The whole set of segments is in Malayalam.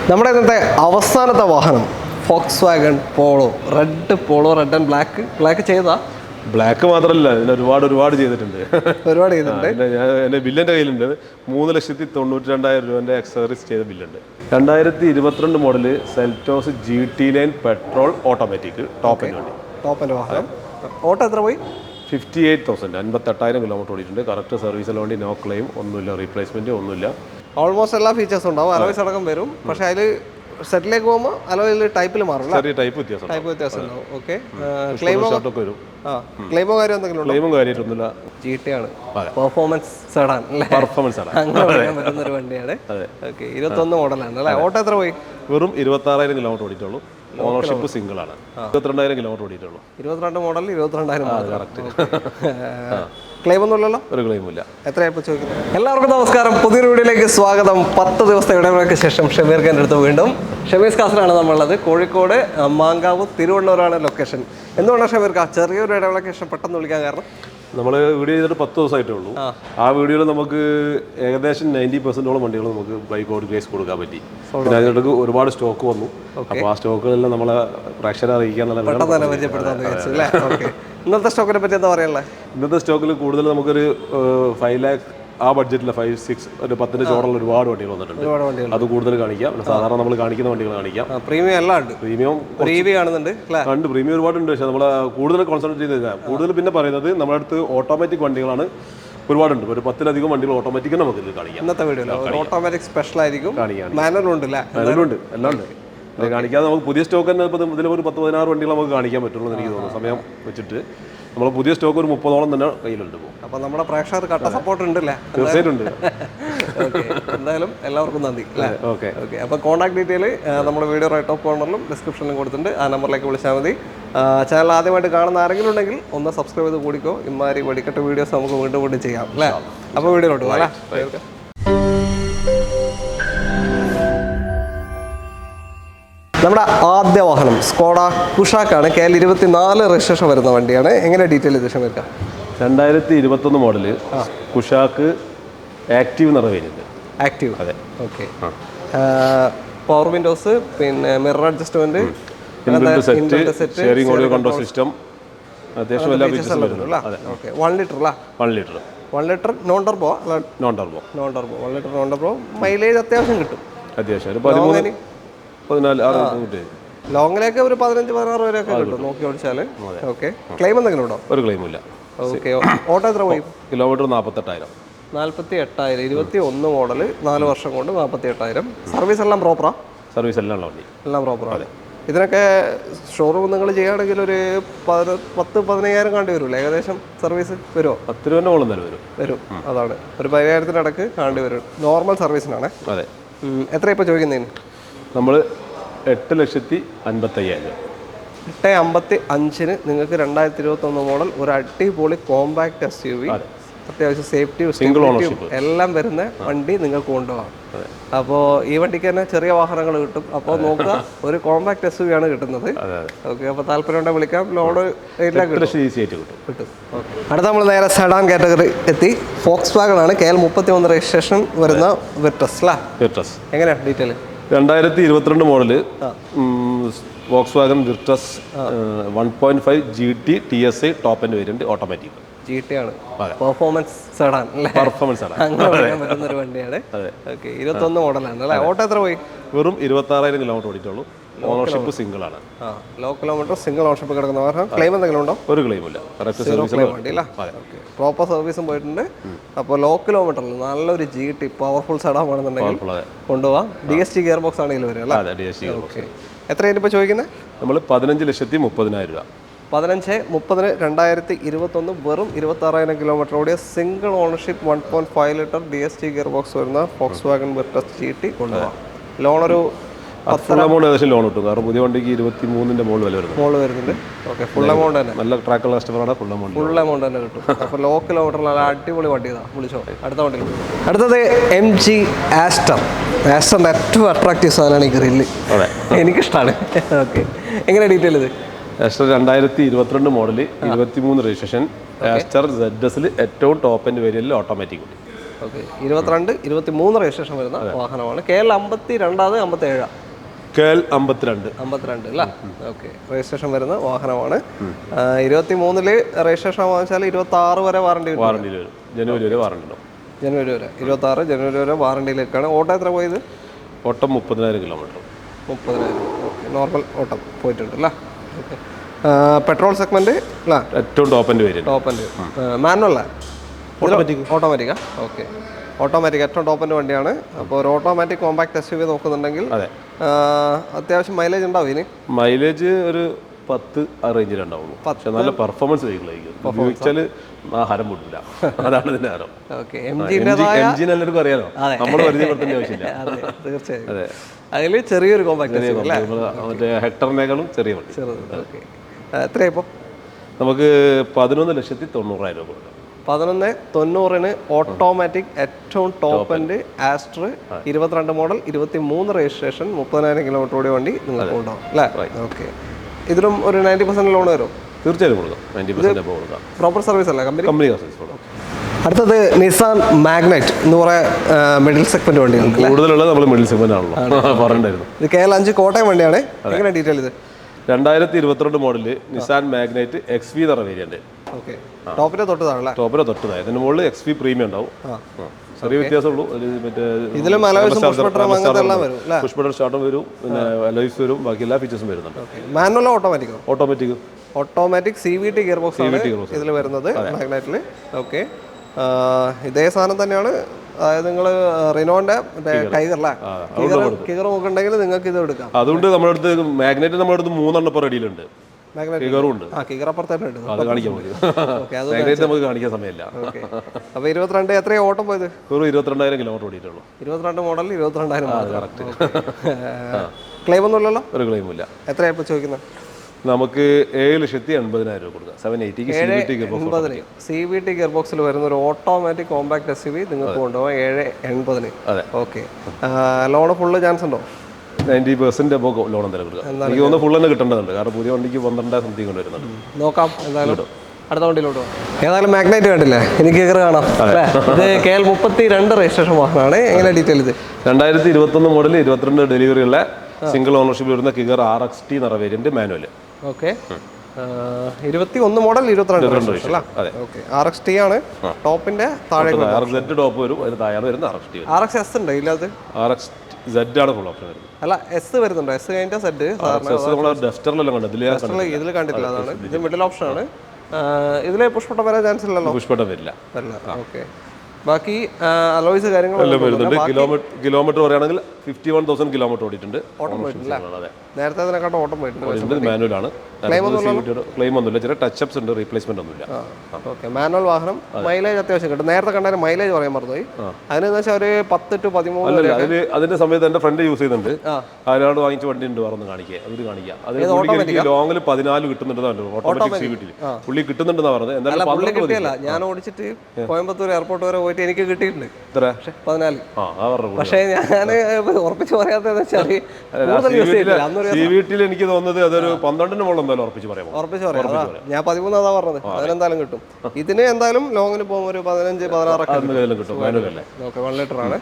നമ്മുടെ ഇന്നത്തെ അവസാനത്തെ വാഹനം Volkswagen Polo. Red and black ചെയ്താ? ബ്ലാക്ക് മാത്രമല്ല, ഇതിന് ഒരുപാട് ചെയ്തിട്ടുണ്ട്. ഞാൻ എൻ്റെ ബില്ലിൻ്റെ കയ്യിലുണ്ട്. 3,92,000 രൂപേൻ്റെ എക്സസറീസ് ചെയ്ത ബില്ലുണ്ട്. 2022 model Seltos GT line petrol automatic ടോപ്പിൻ്റെ വാഹനം. ഓട്ടോ എത്ര പോയി? 58,000, 58,000 കിലോമീറ്റർ ഓടിയിട്ടുണ്ട്. കറക്റ്റ് സർവീസിന് വേണ്ടി നോ ക്ലെയിം, ഒന്നുമില്ല, റീപ്ലേസ്മെൻറ്റ് ഒന്നുമില്ല. ഓൾമോസ്റ്റ് എല്ലാ ഫീച്ചേഴ്സും ഉണ്ടാവും. അലോയ്സ് അടക്കം വരും. പക്ഷേ അതിൽ സെറ്റിലേക്ക് പോകുമ്പോൾ അലോയിൽ ടൈപ്പിൽ മാറും. ടൈപ്പ് വ്യത്യാസം ഉണ്ടാവും. ഓക്കെ. ക്ലെയിമോ കാര്യം എന്തെങ്കിലും? ക്ലെയിമും കാര്യമായിട്ടൊന്നുമില്ല. GT ആണ്. പെർഫോമൻസ് സെഡാൻ അങ്ങനെ പറയാൻ പറ്റുന്ന ഒരു വണ്ടിയാണ്. ഓക്കെ. 21 മോഡലാണ് അല്ലേ? ഓട്ടോ എത്ര പോയി? വെറും 26,000 കിലോമീറ്റർ ഓടിയിട്ടുള്ളൂ. ഓണർഷിപ്പ് സിംഗിൾ ആണ്. 22,000 കിലോമീറ്റർ ഓടിയിട്ടുള്ളൂ. 22 മോഡൽ 22,000. കറക്റ്റ്. ക്ലെയിം ഒന്നുമില്ലല്ലോ? ഒരു ക്ലെയിമും ഇല്ല. എത്രയായപ്പോൾ ചോദിക്കുന്നത്? എല്ലാവർക്കും നമസ്കാരം. പുതിയൊരു വീഡിയോയിലേക്ക് സ്വാഗതം. 10 ദിവസത്തെ ഇടവേളയ്ക്ക് ശേഷം ഷമീർ ഖാൻ്റെ അടുത്ത് വീണ്ടും. ഷമീർ കാസിലാണ് നമ്മളുള്ളത്. കോഴിക്കോട് മാങ്കാവ് തിരുവണ്ണൂരാണ് ലൊക്കേഷൻ. എന്തുകൊണ്ടാണ് ഷമീർ ഖാ ചെറിയൊരു ഇടവേളയ്ക്ക് ശേഷം പെട്ടെന്ന് വിളിക്കാൻ കാരണം? നമ്മൾ വീഡിയോ ചെയ്തിട്ട് 10 ദിവസമായിട്ടേ ഉള്ളൂ. ആ വീഡിയോയിൽ നമുക്ക് ഏകദേശം 90% വണ്ടികൾ നമുക്ക് ബൈക്ക് ഗ്രേസ് കൊടുക്കാൻ പറ്റി. പിന്നെ അതിനിടയ്ക്ക് ഒരുപാട് സ്റ്റോക്ക് വന്നു. അപ്പോൾ ആ സ്റ്റോക്കുകളെല്ലാം നമ്മളെ പ്രേക്ഷകരെ അറിയിക്കാൻ ഇന്നത്തെ സ്റ്റോക്കിനെ പറ്റി എന്താ പറയാനുള്ളത്? ഇന്നത്തെ സ്റ്റോക്കിൽ കൂടുതൽ നമുക്കൊരു 5 lakh ആ ബഡ്ജറ്റിൽ 5-6 ഒരു 10 ചോറുള്ള ഒരുപാട് വണ്ടികൾ വന്നിട്ടുണ്ട്. അത് കൂടുതൽ കാണിക്കാം. സാധാരണ നമ്മൾ കാണിക്കുന്ന വണ്ടികൾ കാണിക്കാം. പ്രീമിയം എല്ലാം ഉണ്ട്. പ്രീമിയം ഉണ്ട്. പ്രീമിയം ഒരുപാടുണ്ട്. പക്ഷേ നമ്മൾ കൂടുതൽ കോൺസെൻട്രേറ്റ് ചെയ്തില്ല. കൂടുതൽ പിന്നെ പറയുന്നത് നമ്മുടെ അടുത്ത് ഓട്ടോമാറ്റിക് വണ്ടികളാണ് ഒരുപാടുണ്ട്. ഒരു 10-ലധികം വണ്ടികൾ ഓട്ടോമാറ്റിക് നമുക്ക് ഇത് കാണിക്കാം. ഇന്നത്തെ വീഡിയോയിൽ ഓട്ടോമാറ്റിക് സ്പെഷ്യൽ ആയിരിക്കും. മാനുവലുണ്ട്, എല്ലാം ഉണ്ട്. കാണിക്കാതെ നമുക്ക് പുതിയ സ്റ്റോക്ക് തന്നെ ഇതിൽ ഒരു 10-16 വണ്ടികൾ നമുക്ക് കാണിക്കാൻ പറ്റുള്ളൂ എന്ന് എനിക്ക് തോന്നുന്നു. സമയം വെച്ചിട്ട് നമ്മൾ പുതിയ സ്റ്റോക്ക് ഒരു 30ഓളം തന്നെ കയ്യിലുണ്ട്. അപ്പോൾ നമ്മുടെ പ്രേക്ഷകർ കട്ട സപ്പോർട്ട് ഉണ്ടല്ലേ? തീർച്ചയായിട്ടും. എന്തായാലും എല്ലാവർക്കും നന്ദി. ഓക്കെ. അപ്പോൾ കോൺടാക്ട് ഡീറ്റെയിൽ നമ്മുടെ വീഡിയോ റൈറ്റ് ടോപ്പ് കോർണറിലും ഡിസ്ക്രിപ്ഷനിലും കൊടുത്തിട്ടുണ്ട്. ആ നമ്പറിലേക്ക് വിളിച്ചാൽ മതി. ചാനൽ ആദ്യമായിട്ട് കാണുന്ന ആരെങ്കിലും ഉണ്ടെങ്കിൽ ഒന്ന് സബ്സ്ക്രൈബ് ചെയ്ത് കൂടിക്കോ. ഇമാതിരി വെടിക്കെട്ട് വീഡിയോസ് നമുക്ക് വീണ്ടും ചെയ്യാം അല്ലേ? അപ്പോൾ വീഡിയോയിലോട്ട് പോകാം. നമ്മുടെ ആദ്യ വാഹനം സ്കോഡ കുഷാക്കാണ്. KL 24 രജിസ്ട്രേഷൻ വരുന്ന വണ്ടിയാണ്. എങ്ങനെ ഡീറ്റെയിൽ ഇത് ഷമീർക്കാം? 2021 മോഡല് കുഷാക്ക് ആക്റ്റീവ് എന്ന് പറയുന്നത്. ആക്റ്റീവ്, അതെ. ഓക്കെ. പവർ വിൻഡോസ്, പിന്നെ mirror adjustment, sharing audio control system, അത്യാവശ്യം എല്ലാ ഫീച്ചേഴ്സും വരുന്നുണ്ട്. ഓക്കെ. 1 ലിറ്റർ അല്ല? 1 litre non turbo. 1 litre non turbo. Mileage അത്യാവശ്യം കിട്ടും. അത്യാവശ്യം 14 ലോങ്ങിലേക്ക് ഒരു 15-16 വരെയൊക്കെ കിട്ടും നോക്കി ഓടിച്ചാൽ. ഓക്കെ. ക്ലെയിം എന്തെങ്കിലും ഉണ്ടോ? ഒരു ക്ലെയിമും ഇല്ല. ഓക്കെ. ഓട്ടോ എത്ര പോയി? കിലോമീറ്റർ 48,000. 21 മോഡൽ, 4 വർഷം കൊണ്ട് 48,000. സർവീസ് എല്ലാം പ്രോപ്പറാ? സർവീസ് എല്ലാം പ്രോപ്പറാണ്. ഇതിനൊക്കെ ഷോറൂം നിങ്ങൾ ചെയ്യുകയാണെങ്കിൽ ഒരു 10-15,000 കാണ്ടി വരുമല്ലോ ഏകദേശം. സർവീസ് വരുമോ? 10 രൂപ മുകളിൽ വരും. അതാണ്, ഒരു 10,000 ഇടക്ക് കാണ്ടി വരും. നോർമൽ സർവീസിനാണ്. അതെ. എത്ര ഇപ്പോൾ ചോദിക്കുന്നതിന്? നമ്മൾ 8,55,000. 8,55,000 നിങ്ങൾക്ക് 2021 മോഡൽ ഒരു അടിപൊളി കോമ്പാക്ട് SUV, അത്യാവശ്യം സേഫ്റ്റി എല്ലാം വരുന്ന വണ്ടി നിങ്ങൾക്ക് കൊണ്ടുപോകാം. അപ്പോൾ ഈ വണ്ടിക്ക് തന്നെ ചെറിയ വാഹനങ്ങൾ കിട്ടും. അപ്പോൾ നോക്കുക, ഒരു കോമ്പാക്ട് SUV ആണ് കിട്ടുന്നത്. ഓക്കെ. അപ്പോൾ താല്പര്യം ഉണ്ടെങ്കിൽ വിളിക്കാം. ലോഡ് കിട്ടും. അടുത്ത നമ്മൾ നേരെ സെഡാൻ കാറ്റഗറി എത്തി. ഫോക്സ്വാഗൺ ആണ്. KL 31 രജിസ്ട്രേഷൻ വരുന്ന വിർട്ടസ് അല്ലേ? എങ്ങനെയാണ് detail? 2022 model Volkswagen Virtus 1.5 GT TSI top end variant automatic. GT ആണ്. പെർഫോമൻസ് സെഡാൻ അങ്ങനെ പറയാൻ പറ്റുന്ന ഒരു വണ്ടിയാണ്. ഓക്കെ. 21 മോഡലാണ് അല്ലേ? ഓട്ടോ എത്ര പോയി? വെറും 26,000 കിലോമീറ്റർ ഓടിയിട്ടുള്ളൂ. ഓണർഷിപ്പ് സിംഗിൾ ആണ്. ലോ കിലോമീറ്റർ സിംഗിൾ ഓണർഷിപ്പ് കിടക്കുന്ന വാഹനം. ക്ലെയിം എന്തെങ്കിലും ഉണ്ടോ? ഒരു ക്ലെയിം ഇല്ല. പ്രോപ്പർ സർവീസും പോയിട്ടുണ്ട്. അപ്പോൾ ലോ കിലോമീറ്ററിൽ നല്ലൊരു GT പവർഫുൾ സെഡാൻ ആണെന്നുണ്ടെങ്കിൽ കൊണ്ടുപോകാം. DSG ഗിയർ ബോക്സ് ആണെങ്കിൽ വരും അല്ലേ? ഓക്കെ. എത്രയാണ് ഇപ്പോൾ ചോദിക്കുന്നത്? നമ്മൾ 15,30,000 രൂപ. 15-30 2021 വെറും 26,000 കിലോമീറ്റർ ഓടിയ single ownership 1.5 litre DSG gear box വരുന്ന ഫോക്സ്വാഗൺ വിർട്ടസ് GT കൊണ്ടുപോകാം. ലോൺ ഒരു ഏകദേശം ലോൺ കിട്ടും. കാരണം പുതിയ വണ്ടിക്ക് 23 മുകളിൽ വരുന്നുണ്ട്. ഓക്കെ. ഫുൾ എമൗണ്ട് തന്നെ. നല്ല ട്രാക്കുള്ള കസ്റ്റമറാണ്. ഫുൾ എമൗണ്ട് തന്നെ കിട്ടും. അപ്പോൾ ലോ കിലോമീറ്റർ നല്ല അടിപൊളി വണ്ടി ഇതാ. വിളിച്ചോ. അടുത്തത് MG ആസ്റ്റർ. ആസ്റ്ററിൻ്റെ ഏറ്റവും അട്രാക്റ്റീവ് സാധനമാണ് ഈ ഗ്രില്ല്. എനിക്കിഷ്ടമാണ്. ഓക്കെ. എങ്ങനെ ഡീറ്റെയിൽ ഇത്? Astor 2022 model 23 registration. Astor ZS ഏറ്റവും ടോപ്പ് എൻഡ് വേരിയന്റിൽ ഓട്ടോമാറ്റിക്. ഓക്കെ 22, 23 രജിസ്ട്രേഷൻ വരുന്ന വാഹനമാണ്. KL 52 57 KL 52 അല്ലേ? ഓക്കെ, രജിസ്ട്രേഷൻ വരുന്ന വാഹനമാണ്. 23 രജിസ്ട്രേഷൻ വാങ്ങിച്ചാൽ 26 വരെ വാറണ്ടി വരും. ജനുവരി വരെ വാറണ്ടി ഉണ്ടാവും. ജനുവരി വരെ 26 ജനുവരി വരെ വാറണ്ടിയിലേക്കാണ്. ഓട്ടം എത്ര പോയത്? ഓട്ടം 30,000 കിലോമീറ്റർ. 30,000. ഓക്കെ, നോർമൽ ഓട്ടം പോയിട്ടുണ്ട് അല്ലേ? ഓക്കെ, പെട്രോൾ സെഗ്മെന്റ് അല്ലേ? ഏറ്റവും top end variant. Top end manual ഓട്ടോമാറ്റിക്കാ? ഓക്കെ, ഓട്ടോമാറ്റിക് ഏറ്റവും ടോപ്പ് എൻഡ് വണ്ടിയാണ്. അപ്പോൾ ഒരു ഓട്ടോമാറ്റിക് കോമ്പാക്ട് SUV നോക്കുന്നുണ്ടെങ്കിൽ അത്യാവശ്യം മൈലേജ് ഉണ്ടാവും ഇതിന്. മൈലേജ് ഒരു 10 ആ റേഞ്ചിലുണ്ടാവുള്ളൂ. പക്ഷെ നല്ല പെർഫോമൻസ് വെഹിക്കിളായിരിക്കും. ഉപയോഗിച്ചാൽ ആ ഹരം പൊട്ടില്ല. അതാണ് ഇതിന്റെ ഹരം. എൻജിൻ എല്ലാവർക്കും അറിയാലോ, നമ്മൾ പരിചയപ്പെടുത്തേണ്ട ആവശ്യമില്ല. തീർച്ചയായും. അതെ, അതിൽ ചെറിയൊരു കോമ്പാക്ട് മറ്റേ ഹെക്ടറിനേക്കാളും ചെറിയ വണ്ടി. എത്രയാ ഇപ്പോൾ? നമുക്ക് 11,90,000 രൂപ കൊടുക്കാം. 11,90,000 ഓട്ടോമാറ്റിക് ഏറ്റവും top end Aster 22 model 23 registration 30,000 kilometre ഓടിയ വണ്ടി നിങ്ങൾക്ക് ഉണ്ടാവും അല്ലേ? ഓക്കെ, ഇതിലും ഒരു 90% ലോൺ വരും? തീർച്ചയായും കൊടുക്കാം. 90% കൊടുക്കാം. പ്രോപ്പർ സർവീസ് അല്ലേ കമ്പനി സർവീസ് കൊടുക്കാം. അടുത്തത് നിസാൻ മാഗ്നൈറ്റ് എന്ന് പറയുന്ന മിഡിൽ സെഗ്മെന്റ് വണ്ടികൾ കൂടുതലുള്ളത് നമ്മൾ മിഡിൽ സെഗ്മെന്റ് ആണല്ലോ പറഞ്ഞിട്ടുണ്ടായിരുന്നു. ഇത് KL 5 കോട്ടയം വണ്ടിയാണ്. എങ്ങനെ ഡീറ്റെയിൽ ഇത്? 2022 മോഡല് നിസാൻ മാഗ്നൈറ്റ് XV എന്ന് പറഞ്ഞ വേരിയന്റ്. ഓക്കെ, ടോപ്പിന്റെ തൊട്ട് താഴെ. ടോപ്പിന്റെ തൊട്ട് താഴെ ഇതിന് മുകളിൽ XV പ്രീമിയം ഉണ്ടാവും. ചെറിയ വ്യത്യാസമുള്ളൂ. പുഷ് ബട്ടൺ സ്റ്റാർട്ടും വരും, പിന്നെ ലൈഫ് വരും, ബാക്കി എല്ലാ ഫീച്ചേഴ്സും വരുന്നുണ്ട്. Manual automatic? Automatic CVT gear box ഇതിൽ വരുന്നത് മാഗ്നൈറ്റിൽ. ഓക്കെ, ഇതേ സാധനം തന്നെയാണ്. അതായത് നിങ്ങൾ റിനോന്റെ ടൈഗർ നോക്കുന്നുണ്ടെങ്കിൽ നിങ്ങൾക്ക് ഇത് എടുക്കാം. അതുകൊണ്ട് നമ്മുടെ അടുത്ത് മാഗ്നൈറ്റ് നമ്മുടെ അടുത്ത് 3 എണ്ണം ഇപ്പോൾ റെഡിയിലുണ്ട്. നമുക്ക് കാണിക്കാൻ സമയമില്ല. അപ്പൊ 22 എത്രയാ ഓട്ടം പോയത്? 22,000 കിലോമീറ്റർ ഓടിയിട്ടുള്ളൂ. 22 മോഡൽ 22,000. ക്ലെയിം ഒന്നും ഇല്ലല്ലോ? ഒരു ക്ലെയിം ഇല്ല. എത്രയാ ഇപ്പൊ ചോദിക്കുന്നത്? നമുക്ക് 7,80,000 രൂപ കൊടുക്കാം. 780 CVT ഗിയർ ബോക്സിൽ വരുന്ന ഒരു ഓട്ടോമാറ്റിക് കോമ്പാക്ട് SUV നിങ്ങൾക്ക് കൊണ്ടുപോകാം 780. ഓക്കെ, ലോണ് ഫുള്ള് ചാൻസ് ഉണ്ടോ? 90% ലോൺ എന്തായാലും കൊടുക്കാം. എനിക്ക് തോന്നുന്നു ഫുൾ തന്നെ കിട്ടേണ്ടതുണ്ട്. കാരണം പുതിയ വണ്ടിക്ക് 12 സംതിങ് കൊണ്ട് വരുന്നുണ്ട്. നോക്കാം എന്തായാലും. അടുത്ത വണ്ടിയിലോട്ട് ഏതായാലും മാഗ്നൈറ്റ് കണ്ടില്ലേ? എനിക്ക് ഗിയർ കാണാം. ഇത് KL 32 രജിസ്ട്രേഷൻ വാഹനമാണ്. എങ്ങനെ ഡീറ്റെയിൽ ഇത്? 2021 മോഡൽ 22 ഡെലിവറി ഉള്ള സിംഗിൾ ഓണർഷിപ്പ് വരുന്ന കിഗർ RXT എന്ന വേരിയന്റ് മാനുവൽ. ഓക്കെ, 21 മോഡൽ 22 അല്ലേ? ഓക്കെ, RXT ആണ്. ടോപ്പിന്റെ താഴെ RXZ ടോപ്പ് വരും, അതിന് താഴെ വരുന്ന RXT. RXS ഉണ്ട് ഇല്ലാതെ? RXZ ആണ് ഫുൾ ഓപ്ഷൻ വരുന്നത്. അല്ല, S വരുന്നുണ്ടോ? S കഴിഞ്ഞ Z ഇതിൽ കണ്ടിട്ടില്ല. അതാണ് ഇത് മിഡിൽ ഓപ്ഷൻ ആണ്. ഇതിൽ പുഷ് ബട്ടൺ വരാൻ ചാൻസ് ഇല്ലല്ലോ? പുഷ് ബട്ടൺ വരില്ല. ഓക്കെ, ബാക്കി അലോയ്സ് കാര്യങ്ങളൊക്കെ കിലോമീറ്റർ പറയുകയാണെങ്കിൽ 51,000 കിലോമീറ്റർ ഓടിയിട്ടുണ്ട്. നേരത്തെ അതിനെക്കാട്ടും ഓട്ടം പോയിട്ടുണ്ട്. മാനുവലാണ്. ക്ലെയിം ഒന്നുമില്ല. ചില ടച്ചപ്സ് ഉണ്ട്, റീപ്ലേസ്മെന്റ് ഒന്നുമില്ല. ഓക്കെ, മാനുവൽ വാഹനം. മൈലേജ് അത്യാവശ്യം കിട്ടും. നേരത്തെ കണ്ടാൽ മൈലേജ് പറയാൻ മറന്നുപോയി. അതിനെന്ന് വെച്ചാൽ ഒരു 10 to 13. അതിന്റെ സമയത്ത് എന്റെ ഫ്രണ്ട് യൂസ് ചെയ്യുന്നുണ്ട്. അതിനോട് വാങ്ങിച്ച വണ്ടി ഉണ്ട്, പറഞ്ഞു കാണിക്കുക. അവര് കാണിക്കുക. അത് ലോങ്ങിൽ 14 കിട്ടുന്നുണ്ടെന്നാണ് ഓട്ടോമാറ്റിക് CVT പുള്ളി കിട്ടുന്നുണ്ടെന്നാ പറഞ്ഞത്. എന്തായാലും കിട്ടിയല്ല, ഞാൻ ഓടിച്ചിട്ട് കോയമ്പത്തൂർ എയർപോർട്ട് വരെ പോയിട്ട് എനിക്ക് കിട്ടിയിട്ടുണ്ട് 14. പക്ഷേ ഞാൻ ഉറപ്പിച്ച് പറയാത്തതെന്ന് വെച്ചാൽ CVT എനിക്ക് തോന്നുന്നത് അതൊരു 12 മോൾ എന്തായാലും ഉറപ്പിച്ച് പറയാം. ഞാൻ 13 പറഞ്ഞത്. അതിനെന്തായാലും കിട്ടും. ഇതിന് എന്തായാലും ലോങ്ങിന് പോകുമ്പോൾ ഒരു 15-16 കിട്ടും. 1 ലിറ്റർ ആണ്.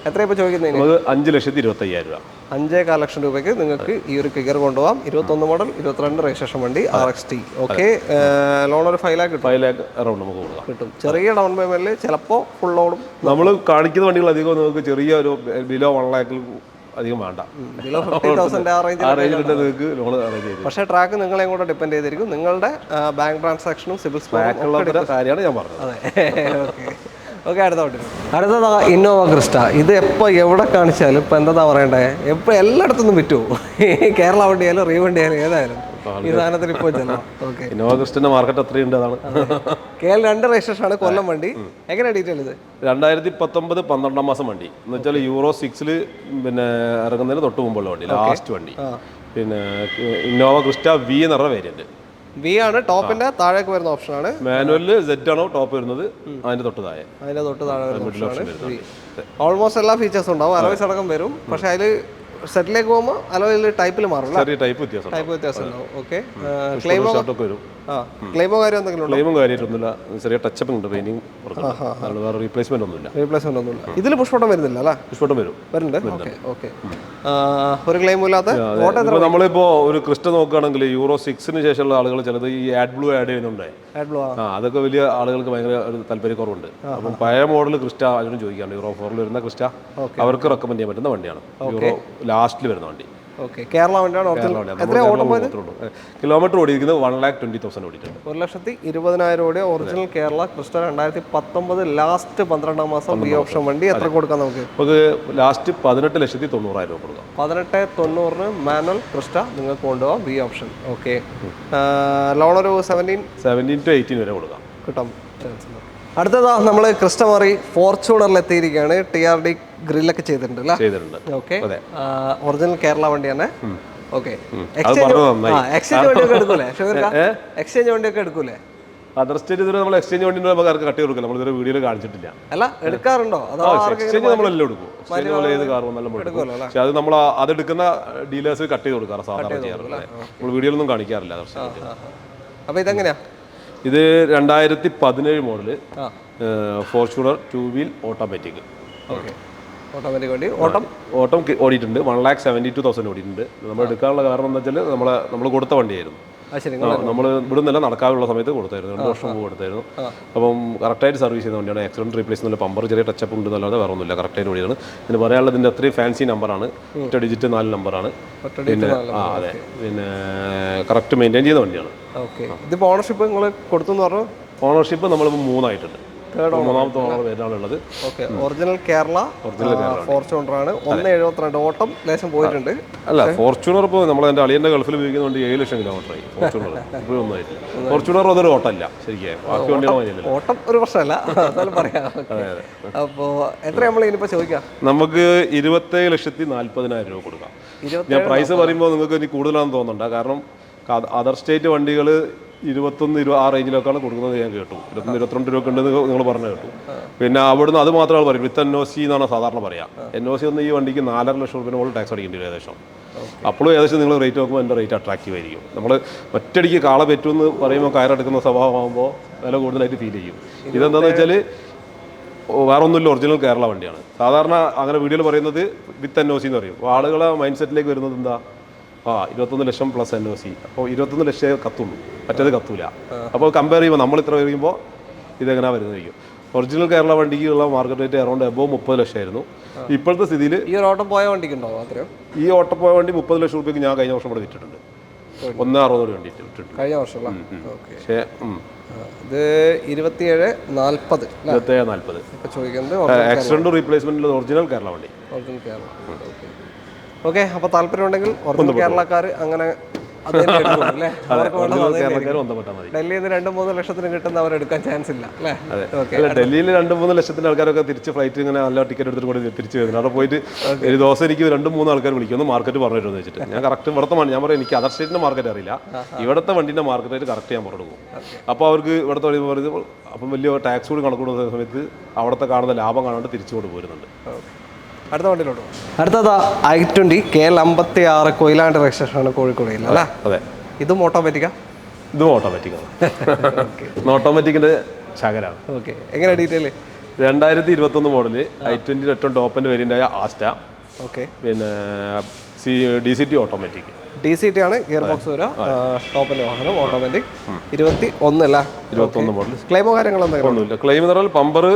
എത്ര ഇപ്പൊ ചോദിക്കുന്നത്? 5,25,000 രൂപ. 5.25 ലക്ഷം രൂപയ്ക്ക് നിങ്ങൾക്ക് ഈ ഒരു കിഗർ കൊണ്ടുപോകാം. 21 മോഡൽ 22 രജിസ്ട്രേഷൻ വണ്ടി RXT. ഓക്കെ, ലോൺ ഒരു 5 lakh കിട്ടും. 5 lakh അറൗണ്ട് നമുക്ക് കൊടുക്കാം. കിട്ടും. ചെറിയ ഡൗൺ പേയ്മെന്റിൽ ചിലപ്പോൾ ഫുൾ ലോണും. നമ്മൾ കാണിക്കുന്ന വണ്ടികൾ അധികം നമുക്ക് ചെറിയ ഒരു ബിലോ 1 lakh അധികം വേണ്ട. ബിലോ 50,000 ആ റേഞ്ചിൽ. പക്ഷേ ട്രാക്ക് നിങ്ങളെ കൂടെ ഡിപ്പെൻഡ് ചെയ്തിരിക്കും. നിങ്ങളുടെ ബാങ്ക് ട്രാൻസാക്ഷനും സിബിൽ സ്കോറും കാര്യമാണ് ഞാൻ പറഞ്ഞത്. അതെ. ഓക്കെ, അടുത്തതാ ഇന്നോവ ക്രിസ്റ്റ. ഇത് എപ്പോൾ എവിടെ കാണിച്ചാലും ഇപ്പം എന്താ പറയണ്ടേ, എപ്പോൾ എല്ലായിടത്തും വിറ്റുപോകും. കേരള വണ്ടിയായാലും റീവണ്ടി ആയാലും ഏതായാലും ഈ സാധനത്തിന് ഇപ്പോൾ ചെല്ലാം. ഓക്കെ, ഇന്നോവ ക്രിസ്റ്റന്റെ മാർക്കറ്റ് അത്രയുണ്ട്. അതാണ് KL 2 രജിസ്ട്രേഷൻ ആണ്, കൊല്ലം വണ്ടി. എങ്ങനെ ഡീറ്റെയിൽ ഇത്? 2019 12 മാസം വണ്ടി എന്ന് വെച്ചാൽ Euro 6 പിന്നെ ഇറങ്ങുന്നതിന് തൊട്ട് മുമ്പുള്ള വണ്ടി, ലാസ്റ്റ് വണ്ടി. പിന്നെ ഇന്നോവ ക്രിസ്റ്റ V എന്ന് പറഞ്ഞ വേരിയന്റ്. V ആണ് ടോപ്പിന്റെ താഴേക്ക് വരുന്ന ഓപ്ഷൻ ആണ്. മാനുവലില് Z ആണോ ടോപ്പ് വരുന്നത്, അതിന്റെ തൊട്ട് താഴെ ഓൾമോസ്റ്റ് എല്ലാ ഫീച്ചേഴ്സും ഉണ്ടാവും. അലോയ്സ് അടക്കം വരും. പക്ഷെ അതിൽ സെറ്റിലേക്ക് പോകുമ്പോൾ അലോയിൽ ടൈപ്പിൽ മാറും ചെറിയ ടൈപ്പ് വ്യത്യാസം ടൈപ്പ് വ്യത്യാസം ഉണ്ടാവും. ഓക്കെ, ക്ലെയിമോ വരും. ക്ലെയിമോ കാര്യം എന്തെങ്കിലും ഉണ്ടോ? ക്ലെയിമും കാര്യമായിട്ടൊന്നുമില്ല, ചെറിയ ടച്ചപ്പ് ഉണ്ട്, പെയിന്റിങ് വേറെ റീപ്ലേസ്മെന്റ് ഒന്നുമില്ല. റീപ്ലേസ്മെന്റ് ഒന്നുമില്ല. ഇതിൽ പുഷ്പട്ടം വരുന്നില്ല അല്ലേ? പുഷ്പട്ടം വരുന്നുണ്ട്. ഓക്കെ ഓക്കെ, ഒരു ക്ലെയിമും ഇല്ലാത്ത നമ്മളിപ്പോ ഒരു ക്രിസ്റ്റ നോക്കുകയാണെങ്കിൽ യൂറോ 6 ശേഷമുള്ള ആളുകൾ ചിലത് ഈ ആഡ് ബ്ലൂ ആഡ് ചെയ്യുന്നുണ്ട്. അതൊക്കെ വലിയ ആളുകൾക്ക് ഭയങ്കര ഒരു താല്പര്യക്കുറവുണ്ട്. അപ്പം പഴയ മോഡൽ ക്രിസ്റ്റ അതിനും ചോദിക്കാറുണ്ട്. യൂറോ 4 വരുന്ന ക്രിസ്റ്റ അവർക്ക് റെക്കമെൻഡ് ചെയ്യാൻ പറ്റുന്ന വണ്ടിയാണ്. യൂറോ ലാസ്റ്റിൽ വരുന്ന വണ്ടി. കേരള വണ്ടിയാണ്. കിലോമീറ്റർ ഓടിയിരിക്കുന്നത് 1,20,000 ഓടിയിട്ടുണ്ട്. 1,20,000 ഓടിയ ഒറിജിനൽ കേരള ക്രിസ്റ്റ 2019 ലാസ്റ്റ് 12ാം മാസം ബി ഓപ്ഷൻ വണ്ടി. എത്ര കൊടുക്കാം നമുക്ക്? ലാസ്റ്റ് 18,90,000 രൂപ കൊടുക്കാം. 18,90 മാനുവൽ ക്രിസ്റ്റ നിങ്ങൾക്ക് കൊണ്ടുപോകാം ബി ഓപ്ഷൻ. ഓക്കെ, ലോൺ ഒരു 17 to 18 വരെ കൊടുക്കാം, കിട്ടാം ചാൻസ് ഉണ്ട്. അടുത്തതാ നമ്മൾ ക്രിസ്റ്റ മാറി ഫോർച്യൂണറിൽ എത്തിയിരിക്കുകയാണ്. TRD ഗ്രില്ലൊക്കെ ചെയ്തിട്ടുണ്ട് അല്ലേ? ചെയ്തിട്ടുണ്ട്. ഓക്കെ, ഒറിജിനൽ കേരള വണ്ടി തന്നെ. ഓക്കെ, എക്സ്ചേഞ്ച് വണ്ടിയൊക്കെ എടുക്കൂലേ? എക്സ്ചേഞ്ച് വണ്ടിയൊക്കെ എടുക്കൂലേ? അതർ സ്റ്റേറ്റ് ഇതുവരെ നമ്മൾ എക്സ്ചേഞ്ച് വണ്ടി നമുക്ക് കട്ടി കൊടുക്കില്ല. നമ്മൾ ഇതുവരെ വീഡിയോയിൽ കാണിച്ചിട്ടില്ല. അല്ല, എടുക്കാറുണ്ടോ? എക്സ്ചേഞ്ച് നമ്മളെല്ലാം എടുക്കും. ഏത് കാർ വന്നാലും എടുക്കും. പക്ഷെ അത് നമ്മൾ അതെടുക്കുന്ന ഡീലേഴ്സ് കട്ട് ചെയ്ത് കൊടുക്കാറ് സാധാരണ ചെയ്യാറില്ല. നമ്മൾ വീഡിയോയിലൊന്നും കാണിക്കാറില്ല. അപ്പോൾ ഇതെങ്ങനെയാ? ഇത് 2017 model Fortuner 2 wheel automatic. Okay, automatic വണ്ടി. ഓട്ടം ഓടിയിട്ടുണ്ട്. 1,72,000 ഓടിയിട്ടുണ്ട്. നമ്മൾ എടുക്കാനുള്ള കാരണം എന്താ വെച്ചാൽ നമ്മൾ കൊടുത്ത വണ്ടിയായിരുന്നു. നമ്മൾ ഇവിടെ നിന്നെല്ലാം നടക്കാനുള്ള സമയത്ത് കൊടുത്തായിരുന്നു. 2 വർഷം മുമ്പ് കൊടുത്തായിരുന്നു. അപ്പം കറക്റ്റായിട്ട് സർവീസ് ചെയ്യുന്ന വണ്ടിയാണ്. ആക്സിഡന്റ് റീപ്ലേസ് ചെയ്യുന്ന പമ്പർ ചെറിയ ടച്ചപ്പ് ഉണ്ട് എന്നല്ലാതെ വേറെ ഒന്നുമില്ല. കറക്റ്റായിട്ട് ഓടിയാണ്. ഇതിന് പറയാനുള്ളത് ഇതിൻ്റെ അത്രയും ഫാൻസി നമ്പറാണ്. 8 ഡിജിറ്റ് 4 നമ്പറാണ്. പിന്നെ അതെ, പിന്നെ കറക്റ്റ് മെയിൻറ്റെയിൻ ചെയ്യുന്ന വണ്ടിയാണ്. ഓക്കെ, ഇതിപ്പോൾ ഓണർഷിപ്പ് നിങ്ങൾ കൊടുത്തെന്ന് പറഞ്ഞു? ഓണർഷിപ്പ് നമ്മളിപ്പോൾ 3 ആയിട്ടുണ്ട്. 3ാമത്തെ ഓണർ പേരാണുള്ളത്. ഓക്കെ, ഒറിജിനൽ കേരള ഫോർച്യൂണർ ആണ്. 1,72 ഓട്ടം ലേശം പോയിട്ടുണ്ട്. അല്ല, ഫോർച്യൂണർ ഇപ്പോൾ നമ്മൾ എൻ്റെ അളിയൻ്റെ ഗൾഫിൽ ഉപയോഗിക്കുന്നുണ്ട്. 7,00,000 കിലോമീറ്ററായി ഫോർച്യൂണർ. ഇപ്പോൾ ഒന്നായിട്ടില്ല. ഫോർച്യൂണർ അതൊരു ഓട്ടമല്ല ശരിക്കും. ബാക്കി വണ്ടികൾ ഓട്ടം ഒരു പ്രശ്നമല്ല, അതെല്ലാം പറയാം. അപ്പോൾ എത്ര നമ്മൾ ഇനിയിപ്പോൾ ചോദിക്കാം? നമുക്ക് 27,40,000 രൂപ കൊടുക്കാം. ഞാൻ പ്രൈസ് പറയുമ്പോൾ നിങ്ങൾക്ക് ഇനി കൂടുതലാണെന്ന് തോന്നുന്നുണ്ട്. കാരണം അതർ സ്റ്റേറ്റ് വണ്ടികൾ 21, ആ റേഞ്ചിലൊക്കെയാണ് കൊടുക്കുന്നത് ഞാൻ കേട്ടു. 22 രൂപ ഉണ്ടെന്ന് നിങ്ങൾ പറഞ്ഞു കേട്ടു. പിന്നെ അവിടുന്ന് അത് മാത്രമാണ് പറയും, വിത്ത് NOC എന്നാണ് സാധാരണ പറയാം. NOC ഒന്ന് ഈ വണ്ടിക്ക് 4,50,000 രൂപ മുകളിൽ ടാക്സ് അടിക്കേണ്ടി വരും ഏകദേശം. അപ്പോഴും ഏകദേശം നിങ്ങൾ റേറ്റ് നോക്കുമ്പോൾ എൻ്റെ റേറ്റ് അട്രാക്റ്റീവ് ആയിരിക്കും. നമ്മൾ ഒറ്റയടിക്ക് കാള പറ്റുമെന്ന് പറയുമ്പോൾ കയറെടുക്കുന്ന സ്വഭാവമാകുമ്പോൾ വില കൂടുതലായിട്ട് ഫീൽ ചെയ്യും. ഇതെന്താണെന്ന് വെച്ചാൽ വേറെ ഒന്നുമില്ല, ഒറിജിനൽ കേരള വണ്ടിയാണ്. സാധാരണ അങ്ങനെ വീഡിയോയിൽ പറയുന്നത് വിത്ത് NOC എന്ന് പറയും. അപ്പോൾ ആളുകളെ മൈൻഡ് സെറ്റിലേക്ക് വരുന്നത് എന്താ, 21 ലക്ഷം പ്ലസ് NOC. അപ്പോൾ 21 ലക്ഷം കത്തുള്ളൂ, മറ്റേത് കത്തൂല. അപ്പോൾ കമ്പയർ ചെയ്യുമ്പോൾ നമ്മൾ ഇത്ര കഴിയുമ്പോൾ ഇതെങ്ങനെ വരുന്നതായിരിക്കും. ഒറിജിനൽ കേരള വണ്ടിക്കുള്ള മാർക്കറ്റ് റേറ്റ് അറൗണ്ട് എബോവ് 30 ലക്ഷമായിരുന്നു. ഇപ്പോഴത്തെ സ്ഥിതിയിൽ ഈ ഒരു ഓട്ടം പോയ വണ്ടിക്കുണ്ടോ? ഈ ഓട്ടം പോയ വണ്ടി 30 ലക്ഷം രൂപയ്ക്ക് ഞാൻ കഴിഞ്ഞ വർഷം ഇവിടെ വിറ്റിട്ടുണ്ട്. 1,60 വണ്ടി വിറ്റിട്ടുണ്ട് കഴിഞ്ഞ വർഷം. പക്ഷേ ഇത് 27,40 ഇപ്പോൾ ചോദിക്കുന്നത് ആക്സിഡന്റ് റീപ്ലേസ്മെന്റിൽ ഒറിജിനൽ കേരള വണ്ടി. ഒറിജിനൽ കേരള. ഓക്കെ, അപ്പോൾ താല്പര്യം ഉണ്ടെങ്കിൽ ഒറിജിനൽ കേരളക്കാർ അങ്ങനെ ഡൽഹിയിൽ നിന്ന് 2-3 ലക്ഷത്തിന് കിട്ടുന്ന അവരെടുക്കാൻ ചാൻസ് ഇല്ല അല്ലേ? ഡൽഹിയിൽ 2-3 ലക്ഷത്തിന്റെ ആൾക്കാരൊക്കെ തിരിച്ച് ഫ്ലൈറ്റ് ഇങ്ങനെ നല്ല ടിക്കറ്റ് എടുത്തിട്ട് കൂടി തിരിച്ച് വരുന്നത്. അവിടെ പോയിട്ട് ഒരു ദിവസം എനിക്ക് 2-3 ആൾക്കാർ വിളിക്കുന്നു മാർക്കറ്റ് പറഞ്ഞു വെച്ചിട്ട്. ഞാൻ കറക്റ്റ് ഇവിടുത്തെ ഞാൻ പറയും, എനിക്ക് അതർ സ്റ്റേറ്റിന്റെ മാർക്കറ്റ് അറിയില്ല, ഇവിടുത്തെ വണ്ടിന്റെ മാർക്കറ്റ് ആയിട്ട് കറക്റ്റ് ഞാൻ പറഞ്ഞു കൊടുക്കും. അപ്പോൾ അവർക്ക് ഇവിടുത്തെ വണ്ടി പറയുന്നത് അപ്പം വലിയ ടാക്സ് കൂടി കണക്കൂടുന്ന സമയത്ത് അവിടുത്തെ കാണുന്ന ലാഭം കാണാണ്ട് തിരിച്ചു കൊണ്ട് പോരുന്നുണ്ട്. അടുത്ത വണ്ടിയിലോട്ട് അടുത്തതാ i20 KL56 കൊയിലാണ്ട് രജിസ്ട്രേഷനാണ് കോഴിക്കോട് അല്ലേ? അതെ. ഇതും ഓട്ടോമാറ്റിക്കാ? ഇതും ഓട്ടോമാറ്റിക്കാണ്. ഓട്ടോമാറ്റിക്കിന്റെ ശകലാണ്. ഓക്കെ, എങ്ങനെ ഡീറ്റെയിൽ? 2021 മോഡല് i20 ഏറ്റവും ടോപ്പിൻ്റെ വേരിയൻ്റായ ആസ്റ്റ. ഓക്കെ, പിന്നെ DCT ഓട്ടോമാറ്റിക്. DCT ആണ് ഗിയർ ബോക്സ് വരിക. ടോപ്പിൻ്റെ വാഹനം ഓട്ടോമാറ്റിക്. 21 അല്ല? 21 മോഡൽ. ക്ലെയിമോ കാര്യങ്ങളൊന്നുമില്ല. ക്ലെയിം എന്ന് പറഞ്ഞാൽ പമ്പർ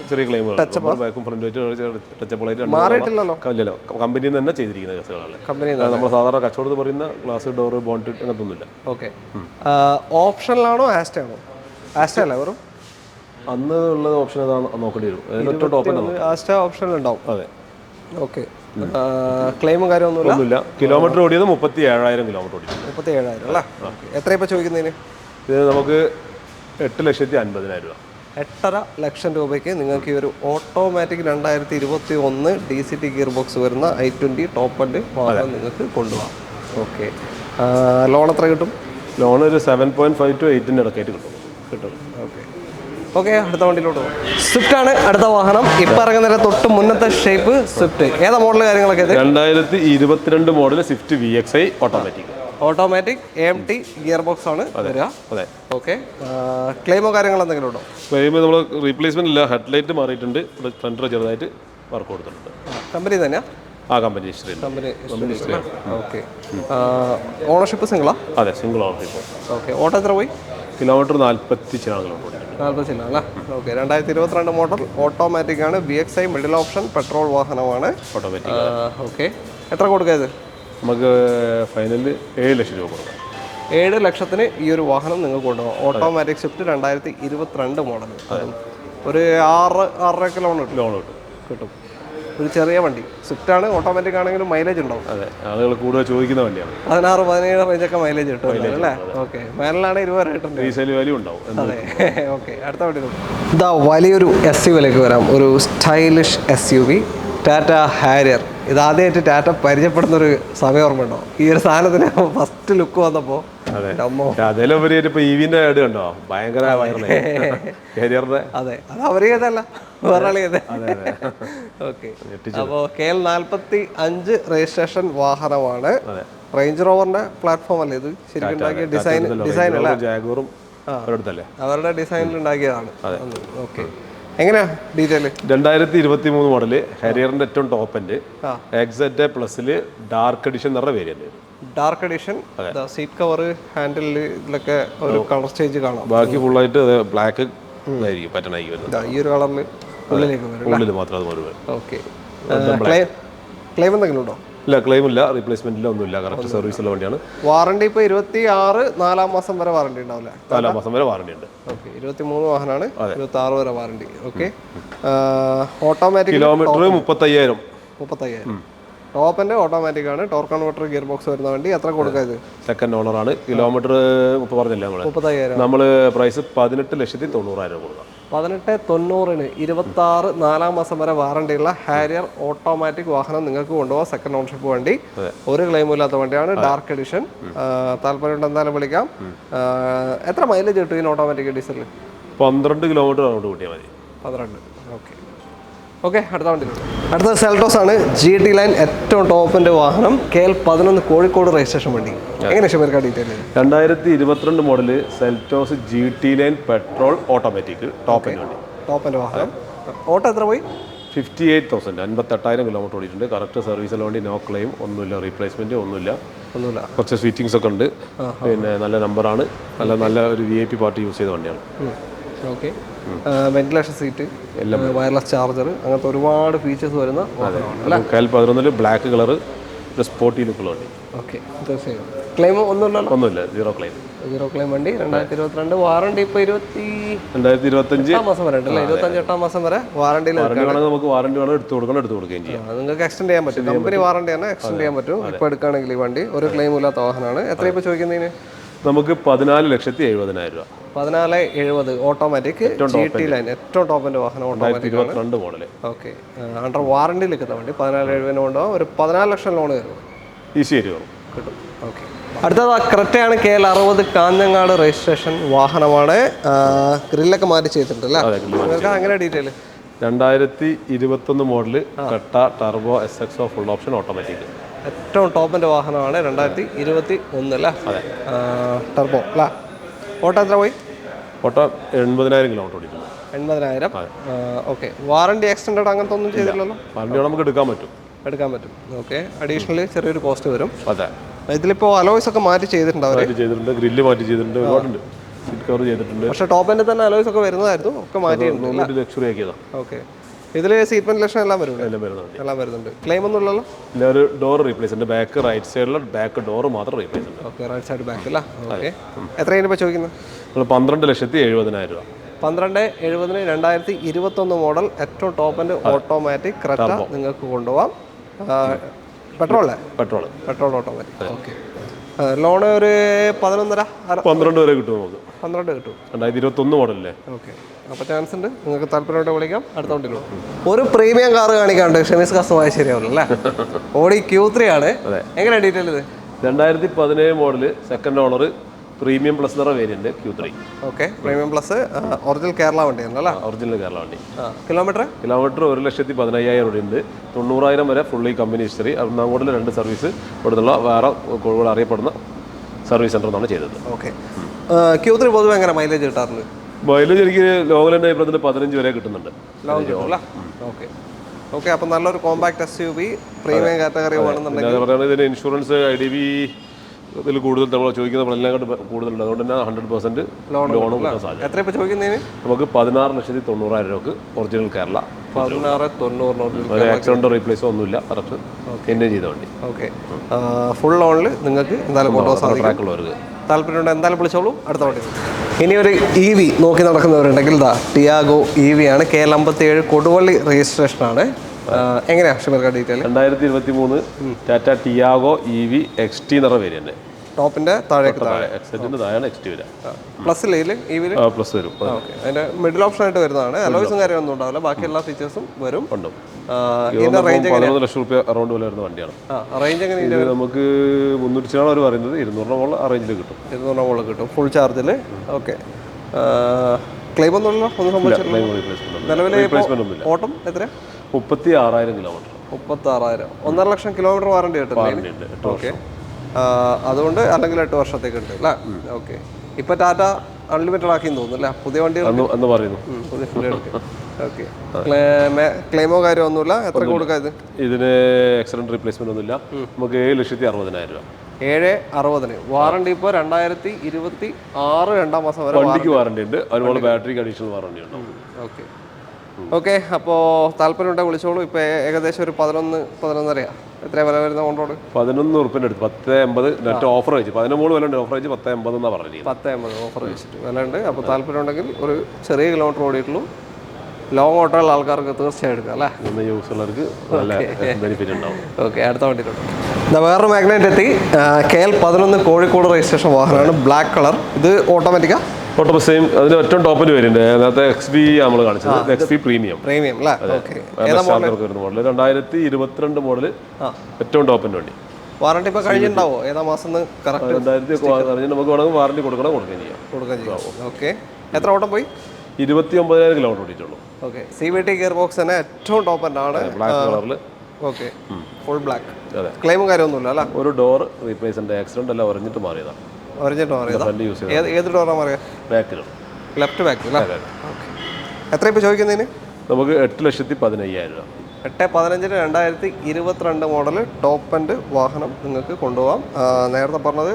ചെറിയ ക്ലെയിമുകൾ, ബാക്കും ഫ്രണ്ടുമായിട്ട് മാറിയിട്ടില്ലല്ലോ. കമ്പനിയിൽ നിന്ന് തന്നെ ചെയ്തിരിക്കുന്ന കേസുകളാണ്. നമ്മൾ സാധാരണ കച്ചവടത്തിൽ പറയുന്ന ഗ്ലാസ് ഡോറ് ബോണ്ട് അങ്ങനത്തെ ഒന്നുമില്ല. ഓക്കെ, ഓപ്ഷനിലാണോ ആസ്റ്റ ആണോ? ആസ്റ്റ അല്ല വെറും അന്ന് ഉള്ളത് ഓപ്ഷൻ ഏതാണ് നോക്കേണ്ടി വരും. ആസ്റ്റ ഓപ്ഷൻ ഉണ്ടാവും. അതെ. ഓക്കെ, ക്ലെയിമും കാര്യമൊന്നുമില്ല. കിലോമീറ്റർ ഓടിയത് 37,000 കിലോമീറ്റർ ഓടി. 37,000 അല്ലേ? എത്ര ഇപ്പോൾ ചോദിക്കുന്നതിന്? ഇത് നമുക്ക് 8,50,000 രൂപ. 8.5 ലക്ഷം രൂപയ്ക്ക് നിങ്ങൾക്ക് ഈ ഒരു ഓട്ടോമാറ്റിക് 2021 DCT ഗിയർ ബോക്സ് വരുന്ന i20 ടോപ്പ് എൻഡ് വാഹനം നിങ്ങൾക്ക് കൊണ്ടുപോകാം. ഓക്കെ, ലോൺ എത്ര കിട്ടും? ലോൺ ഒരു 7.5 to 8 ഇടയ്ക്കായിട്ട് കിട്ടും. ഓക്കെ, ഓക്കെ, അടുത്ത വണ്ടിയിലോട്ട് പോകും. സ്വിഫ്റ്റ് ആണ് അടുത്ത വാഹനം. ഇപ്പം ഇറങ്ങുന്നതിന്റെ തൊട്ട് മുന്നത്തെ ഷേപ്പ് സ്വിഫ്റ്റ്. ഏതാ മോഡൽ കാര്യങ്ങളൊക്കെ? 2022 model Swift VXI automatic AMT gear box ആണ് വരിക. അതെ. ഓക്കെ, ക്ലെയിമോ കാര്യങ്ങൾ എന്തെങ്കിലും ഉണ്ടോ? ക്ലെയിം നമ്മൾ റീപ്ലേസ്മെന്റ് ഇല്ല. ഹെഡ്ലൈറ്റ് മാറിയിട്ടുണ്ട്, ഫ്രണ്ട് ചെറുതായിട്ട് വർക്ക് കൊടുത്തിട്ടുണ്ട്. കമ്പനി തന്നെയാ? Company okay. ഓണർഷിപ്പ് സിംഗിളാ? അതെ, സിംഗിൾ ഓണർഷിപ്പ്. ഓക്കെ. ഓട്ടോ എത്ര പോയി? Kilometre 40 kilometre. 40 അല്ലേ? ഓക്കെ. 2022 മോഡൽ ഓട്ടോമാറ്റിക് ആണ്. VXI മിഡിൽ ഓപ്ഷൻ പെട്രോൾ വാഹനമാണ്. ഓട്ടോമാറ്റിക്. ഓക്കെ. എത്ര കൊടുക്കുക? നമുക്ക് ഫൈനലിൽ 7 ലക്ഷം രൂപ കൊടുക്കാം. 7 ലക്ഷത്തിന് ഈ ഒരു വാഹനം നിങ്ങൾക്ക് കൊണ്ടുപോകാം. Automatic Swift 2022 model. ഒരു 6.5 കിലോമീറ്റർ ലോൺ കിട്ടും. ഒരു ചെറിയ വണ്ടി സ്വിഫ്റ്റ് ആണ്. ഓട്ടോമാറ്റിക് ആണെങ്കിലും മൈലേജ് ഉണ്ടാവും. അതെ, ആളുകൾ കൂടുതൽ ചോദിക്കുന്ന വണ്ടിയാണ്. 16-17 റേഞ്ചൊക്കെ മൈലേജ് കിട്ടും അല്ലേ? ഓക്കെ. മേലാണ് 20 കിട്ടുന്നത്. റീസെയിൽ വാല്യൂ ഉണ്ടാവും. അതെ. ഓക്കെ, അടുത്ത വണ്ടി ഇതാ വലിയൊരു SUV-ലേക്ക് വരാം. ഒരു സ്റ്റൈലിഷ് SUV ടാറ്റ ഹാരിയർ. ഇതാദ്യമായിട്ട് ടാറ്റ പരിചയപ്പെടുന്നൊരു സമയം ഓർമ്മയുണ്ടോ? ഈ ഒരു സാധനത്തിന് ഫസ്റ്റ് ലുക്ക് വന്നപ്പോൾ അതിലുപരി ഇപ്പൊ EV-ന്റെ ആഡ് കണ്ടോ? ഭയങ്കര ഹാരിയറിന്റെ. അതെ, അത് അവർ ചെയ്തല്ല, വേറെ ചെയ്തേ. ഓക്കെ. അപ്പോൾ KL 45 രജിസ്ട്രേഷൻ വാഹനമാണ്. റേഞ്ച് റോവറിന്റെ പ്ലാറ്റ്ഫോം അല്ലേ ഇത്? ശരിക്കും ഉണ്ടാക്കിയ ഡിസൈൻ അല്ലേ? അവരുടെ ഡിസൈനിൽ ഉണ്ടാക്കിയതാണ്. ഓക്കെ. എങ്ങനെയാ ഡീറ്റെയിൽ? 2023 മോഡല് ഹാരിയറിന്റെ ഏറ്റവും ടോപ്പ് എൻഡ് XZ പ്ലസിൽ ഡാർക്ക് എഡിഷൻ എന്ന് പറഞ്ഞ variant. Dark edition. Seat cover, handle, ഇതിലൊക്കെ ഒരു കളർ ചേഞ്ച് കാണാം. ബാക്കി ഫുള്ളായിട്ട് ബ്ലാക്ക് പാറ്റേൺ ആയി വരുന്നത്. ഈ ഒരു കളറിൽ ഉള്ളിലേക്ക് വരും. ഉള്ളിൽ മാത്രം അത് വരും. ഓക്കെ. ക്ലെയിം എന്തെങ്കിലും ഉണ്ടോ? ഇല്ല, ക്ലെയിം ഇല്ല, റീപ്ലേസ്മെന്റില്ല, ഒന്നുമില്ല. കറക്റ്റ് സർവീസുള്ള വണ്ടിയാണ്. വാറണ്ടി ഇപ്പോൾ 26 4 മാസം വരെ വാറണ്ടി ഉണ്ടാവില്ല? 4 മാസം വരെ വാറണ്ടി ഉണ്ട്. ഓക്കെ. 23 വാഹനമാണ്, 26 വരെ വാറണ്ടി. ഓക്കെ. Automatic kilometre 35,000. ടോപ്പിന്റെ ഓട്ടോമാറ്റിക് ആണ്. ടോർക്ക് കൺവെർട്ടർ ഗിയർ ബോക്സ് വരുന്ന വണ്ടി. എത്ര കൊടുക്കുക ഇത്? സെക്കൻഡ് ഓണർ ആണ്. കിലോമീറ്റർ പറഞ്ഞില്ല നമ്മള് 35,000. നമ്മള് പ്രൈസ് 18,90,000 കൊടുക്കാം. 18,90,000 26 4 മാസം വരെ വാറണ്ടിയുള്ള ഹാരിയർ ഓട്ടോമാറ്റിക് വാഹനം നിങ്ങൾക്ക് കൊണ്ടുപോകാം. സെക്കൻഡ് ഓണർഷിപ്പ് വണ്ടി, ഒരു ക്ലെയിമും ഇല്ലാത്ത വണ്ടിയാണ്. Dark edition. താല്പര്യം എന്തായാലും വിളിക്കാം. എത്ര മൈലേജ് കിട്ടും ഈ ഓട്ടോമാറ്റിക് ഡീസലിൽ? 12 കിലോമീറ്റർ അങ്ങോട്ട് കൂട്ടിയാൽ മതി. 12. ഓക്കെ. ഓക്കെ, അടുത്ത വണ്ടി. അടുത്തത് സെൽറ്റോസ് ആണ്. GT ലൈൻ ഏറ്റവും ടോപ്പിന്റെ വാഹനം. KL 11 കോഴിക്കോട് രജിസ്ട്രേഷൻ വണ്ടി. എങ്ങനെ ഷമീർക്ക detail? 2022 model Seltos GT line petrol automatic ടോപ്പിന്റെ വാഹനം. ഓട്ടോ എത്ര പോയി? 58,000. 58,000 കിലോമീറ്റർ ഓടിയിട്ടുണ്ട്. കറക്റ്റ് സർവീസുള്ള വണ്ടി, നോ ക്ലെയിം, ഒന്നുമില്ല, റീപ്ലേസ്മെന്റ് ഒന്നുമില്ല. കുറച്ച് സ്വീറ്റിങ്സ് ഒക്കെ ഉണ്ട്. പിന്നെ നല്ല നമ്പറാണ്. നല്ല ഒരു VIP പാർട്ടി യൂസ് ചെയ്ത വണ്ടിയാണ്. Okay. Ventilation seat, wireless charger, അങ്ങനത്തെ ഒരുപാട് ഫീച്ചേഴ്സ് വരുന്ന KL 11 ബ്ലാക്ക് കളർ, സ്പോർട്ടി ലുക്കുള്ള വണ്ടി. ഓക്കെ. തീർച്ചയായും. ക്ലെയിം ഒന്നുമില്ല, സീറോ ക്ലെയിം വണ്ടി. 2022 വാറണ്ടി ഇപ്പോൾ 2025 മാസം വരെ ഉണ്ടല്ലേ? 25 മാസം വരെ വാറണ്ടിയിൽ നമുക്ക് വാറണ്ടി വേണം, എടുത്തു കൊടുക്കുകയും ചെയ്യാം. നിങ്ങൾക്ക് എക്സ്റ്റെൻഡ് ചെയ്യാൻ പറ്റും. കമ്പനി വാറണ്ടി തന്നെ എക്സ്റ്റെൻഡ് ചെയ്യാൻ പറ്റും. ഇപ്പോൾ എടുക്കുകയാണെങ്കിൽ ഈ വണ്ടി ഒരു ക്ലെയിം ഇല്ലാത്ത വാഹനമാണ്. എത്ര ഇപ്പോൾ ചോദിക്കുന്നതിന്? നമുക്ക് 14,70,000 രൂപ. 14,70,000 ഓട്ടോമാറ്റിക് GT ലൈൻ ഏറ്റവും ടോപ്പിന്റെ വാഹനം. Automatic 2022 model. ഓക്കെ. അണ്ടർ വാറണ്ടിയിൽ നിൽക്കുന്ന വണ്ടി. 14,70,000 കൊണ്ടുപോകാം. ഒരു 14 ലക്ഷം ലോൺ കയറും. ഈസി ആയിട്ട് കിട്ടും. ഓക്കെ. അടുത്തത് ക്രെറ്റയാണ്. KL 60 കാഞ്ഞങ്ങാട് രജിസ്ട്രേഷൻ വാഹനമാണ്. ഗ്രില്ലൊക്കെ മാറ്റി ചെയ്തിട്ടുണ്ട് അല്ലേ? അങ്ങനെ detail? 2021 model Creta turbo SXO full option automatic. ഏറ്റവും ടോപ്പിന്റെ വാഹനമാണ്. 2021 അല്ലേ? ടർബോ അല്ലേ? ഓട്ടോ എത്ര പോയി? ഓട്ടോ 80,000 കിലോമീറ്റർ ഓടിയിട്ടുണ്ട്. 80,000. ഓക്കെ. വാറണ്ടി എക്സ്റ്റൻഡ് അങ്ങനത്തെ ഒന്നും ചെയ്തില്ലല്ലോ? വാറണ്ടി നമുക്ക് എടുക്കാൻ പറ്റും. ഓക്കെ. അഡീഷണലി ചെറിയൊരു കോസ്റ്റ് വരും. അതെ. ഇതിലിപ്പോൾ അലോയ്സ് ഒക്കെ മാറ്റി ചെയ്തിട്ടുണ്ട്. ഗ്രില്ല് മാറ്റി ചെയ്തിട്ടുണ്ട്, ഒരുപാടുണ്ട്. സീറ്റ് കവർ ചെയ്തിട്ടുണ്ട്. പക്ഷേ ടോപ്പ് എൻഡിൽ തന്നെ അലോയ്സ് ഒക്കെ വരുന്നതായിരുന്നു, ഒക്കെ മാറ്റിയിട്ടുണ്ട്. ലക്ഷറി ആക്കിയതാണ്. ഓക്കെ. ഇതിൽ സീറ്റ് വെന്റിലേഷൻ എല്ലാം വരുന്നുണ്ട്. ക്ലെയിം ഒന്നും ഇല്ലല്ലോ? ഇല്ല, ഒരു ഡോർ റീപ്ലേസ് ഉണ്ട്. ബാക്ക് റൈറ്റ് സൈഡിലെ ബാക്ക് ഡോർ മാത്രം റീപ്ലേസ് ഉണ്ട്. ഓക്കെ. റൈറ്റ് സൈഡ് ബാക്ക് അല്ല? ഓക്കെ. എത്രയാണ് ഇപ്പോൾ ചോദിക്കുന്നത്? 12,70,000 രൂപ. 12,70,000 2021 മോഡൽ ഏറ്റവും ടോപ്പ് എൻഡ് ഓട്ടോമാറ്റിക് ക്രെറ്റ നിങ്ങൾക്ക് കൊണ്ടുപോകാം. Petrol automatic. ഓക്കെ. ലോണ് ഒരു 11.5 വരെ കിട്ടും നമുക്ക്. 12 കിട്ടും. 2021 മോഡലല്ലേ? ഓക്കെ. അപ്പോൾ ചാൻസ് ഉണ്ട്. നിങ്ങൾക്ക് താല്പര്യമായിട്ട് വിളിക്കാം. അടുത്ത വണ്ടിയിലോ ഒരു പ്രീമിയം കാർ കാണിക്കാണ്ട് ഷമീസ് കസ്റ്റമർ ശരിയാവില്ല അല്ലേ? Audi Q3 ആണ്. എങ്ങനെയാണ് ഡീറ്റെയിൽ ഇത്? 2017 model second owner, premium plus നിറ variant Q3. Okay, premium plus original Kerala വണ്ടിയാണല്ലോ അല്ലേ? ഒറിജിനൽ കേരള വണ്ടി. കിലോമീറ്റർ 1,15,000 രൂപയുണ്ട്. 90,000 വരെ ഫുള്ളി കമ്പനി ഹിസ്റ്ററി. അങ്ങോട്ടുള്ള 2 സർവീസ് ഇവിടുന്നുള്ള വേറെ കോഴിക്കോട് അറിയപ്പെടുന്ന സർവീസ് സെൻ്റർ എന്നാണ് ചെയ്തത്. ഓക്കെ, Q3 പൊതുവെ എങ്ങനെ മൈലേജ് കിട്ടാറുണ്ട്? മൈലേജ് എനിക്ക് ലോകലിൻ്റെ അഭിപ്രായത്തിൽ 15 വരെ കിട്ടുന്നുണ്ട്. ഓക്കെ ഓക്കെ, അപ്പം നല്ലൊരു കോമ്പാക്ട് SUV പ്രീമിയം കാറ്റഗറി വേണമെന്നുണ്ടെങ്കിൽ പറയുന്നത് ഇതിന് ഇൻഷുറൻസ് IDV ഇതിൽ കൂടുതൽ നമ്മൾ ചോദിക്കുന്ന കൂടുതലുണ്ട്. അതുകൊണ്ട് തന്നെ 100% ലോണും കിട്ടാൻ സാധ്യത. എത്ര ഇപ്പോൾ ചോദിക്കുന്നതിന്? നമുക്ക് 16,90,000 രൂപക്ക് ഒറിജിനൽ കേരള. 16,90,000 ആക്സിഡന്റ് റീപ്ലേസോ ഒന്നുമില്ല, കറക്റ്റ് മെയിൻറ്റെയിൻ ചെയ്ത വണ്ടി. ഓക്കെ, ഫുൾ ലോണിൽ നിങ്ങൾക്ക് എന്തായാലും കൊണ്ടുപോകാൻ സാധിക്കും. താല്പര്യമുണ്ട് എന്തായാലും വിളിച്ചോളൂ. അടുത്ത വണ്ടി ഇനി ഒരു EV നോക്കി നടക്കുന്നവരുണ്ടെങ്കിൽ ടിയാഗോ EV ആണ്. KL57 കൊടുവള്ളി രജിസ്ട്രേഷനാണ്. എങ്ങനെയാണ് ഷിമർക്ക detail? 2023 Tata Tiago EV XT നിറ വേരിയന്റ്. ടോപ്പിന്റെ താഴേക്ക് എക്സെറ്റിന്റെ താഴെയാണ് XT വരിക. പ്ലസ്സിൽ പ്ലസ് വരും. ഓക്കെ, അതിന്റെ മിഡിൽ ഓപ്ഷൻ ആയിട്ട് വരുന്നതാണ്. അലോയ്സും കാര്യമൊന്നും ഉണ്ടാവില്ല, ബാക്കി എല്ലാ ഫീച്ചേഴ്സും വരും. ഇതിന്റെ റേഞ്ച് 11 ലക്ഷം രൂപ അറൗണ്ട് വില വരുന്ന വണ്ടിയാണ്. റേഞ്ച് എങ്ങനെയാണ്? നമുക്ക് 300 അവർ പറയുന്നത് 200 മുകളിൽ ആ റേഞ്ചിൽ കിട്ടും. 200 മുകളിൽ കിട്ടും ഫുൾ ചാർജിൽ. ഓക്കെ, ക്ലെയിം ഒന്നുമില്ല, ഒന്നും സംഭവിച്ചിട്ടില്ല. നിലവിലെ ഓട്ടം എത്ര? 36,000 കിലോമീറ്റർ. 36,000. 1.5 ലക്ഷം കിലോമീറ്റർ വാറണ്ടി കിട്ടും. ഓക്കെ, അതുകൊണ്ട് അല്ലെങ്കിൽ 8 വർഷത്തേക്ക് ഉണ്ട് അല്ലേ? ഓക്കെ, ഇപ്പൊ ടാറ്റ അൺലിമിറ്റഡ് ആക്കിയെന്ന് തോന്നുന്നു അല്ലേ? പുതിയ വണ്ടികൾ പറയുന്നു. ഓക്കെ, ക്ലെയിമോ കാര്യമൊന്നുമില്ല. എത്ര കൊടുക്കാം ഇത്? ഇതിന് ആക്സിഡന്റ് റീപ്ലേസ്മെന്റ് ഒന്നുമില്ല. നമുക്ക് 7,60,000 രൂപ. 7,60,000 വാറണ്ടി. ഇപ്പോൾ 2026 2-ാം മാസം വരെ വണ്ടിക്ക് വാറണ്ടി ഉണ്ട്. അതുപോലെ ബാറ്ററിക്ക് അഡീഷണൽ വാറണ്ടി ഉണ്ട്. ഓക്കെ ഓക്കെ, അപ്പോൾ താല്പര്യമുണ്ടെങ്കിൽ വിളിച്ചോളൂ. ഇപ്പോൾ ഏകദേശം ഒരു 11-11.5 എത്ര വില വരുന്ന ഓൺറോഡ്? 11 ഉറുപ്പിൻ്റെ അടുത്ത് 10.50 നെറ്റ് ഓഫർ വെച്ച് 13 വില ഉണ്ട്. ഓഫർ വെച്ച് 10.50 എന്നാണ് പറഞ്ഞത്. 10.50 ഓഫർ വെച്ചിട്ട് വില ഉണ്ട്. അപ്പോൾ താല്പര്യമുണ്ടെങ്കിൽ ഒരു ചെറിയ കിലോമീറ്റർ ഓടിയിട്ടുള്ളൂ, ലോങ് ഓട്ടോയുള്ള ആൾക്കാർക്ക് തീർച്ചയായും എടുക്കാം അല്ലേ? ഇന്ന് യൂസ് ഉള്ളവർക്ക് നല്ല ബെനിഫിറ്റ് ഉണ്ടാവും. ഓക്കെ, അടുത്ത വണ്ടിയിലുണ്ട്. വേറൊരു മാഗ്നറ്റ് എത്തി. KL11 കോഴിക്കോട് രജിസ്ട്രേഷൻ വാഹനമാണ്, ബ്ലാക്ക് കളർ. ഇത് ഓട്ടോമാറ്റിക്കാ? Auto same. അതിന് ഏറ്റവും ടോപ്പിൽ വരുന്നുണ്ട്. അതിനകത്ത് XV നമ്മൾ കാണിച്ചത് XV പ്രീമിയം അല്ലേ? ഓക്കെ, മോഡൽ 2022 മോഡൽ ഏറ്റവും ടോപ്പിൻ്റെ വണ്ടി. വാറണ്ടി ഇപ്പോൾ കഴിഞ്ഞിട്ടുണ്ടാവോ? ഏതാ മാസം? കറക്റ്റ് 2000 നമുക്ക് വേണമെങ്കിൽ വാറണ്ടി കൊടുക്കുകയും ചെയ്യാം. ഓക്കെ, എത്ര ഓട്ടം പോയി? 29,000 കിലോമീറ്റർ ഓടിയിട്ടുള്ളൂ. ഓക്കെ, CVT ഗിയർ ബോക്സ് തന്നെ ഏറ്റവും ടോപ്പ് ആണ്, ബ്ലാക്ക് കളറിൽ. Okay, full black. അതെ, ക്ലെയിമും കാര്യമൊന്നുമില്ല അല്ലേ? ഒരു ഡോർ റീപ്ലേസ് ഉണ്ട്. ആക്സിഡന്റ് എല്ലാം ഒരഞ്ഞിട്ട് മാറിയതാണ്. ഏത് ഡോറാ മാറിയ? ബാക്കിൽ, ലെഫ്റ്റ് ബാക്ക് അല്ലേ? ഓക്കെ, എത്ര ഇപ്പോൾ ചോദിക്കുന്നതിന്? നമുക്ക് 8,15,000 രൂപ. 8.15 2022 മോഡൽ ടോപ്പ് എൻഡ് വാഹനം നിങ്ങൾക്ക് കൊണ്ടുപോകാം. നേരത്തെ പറഞ്ഞത്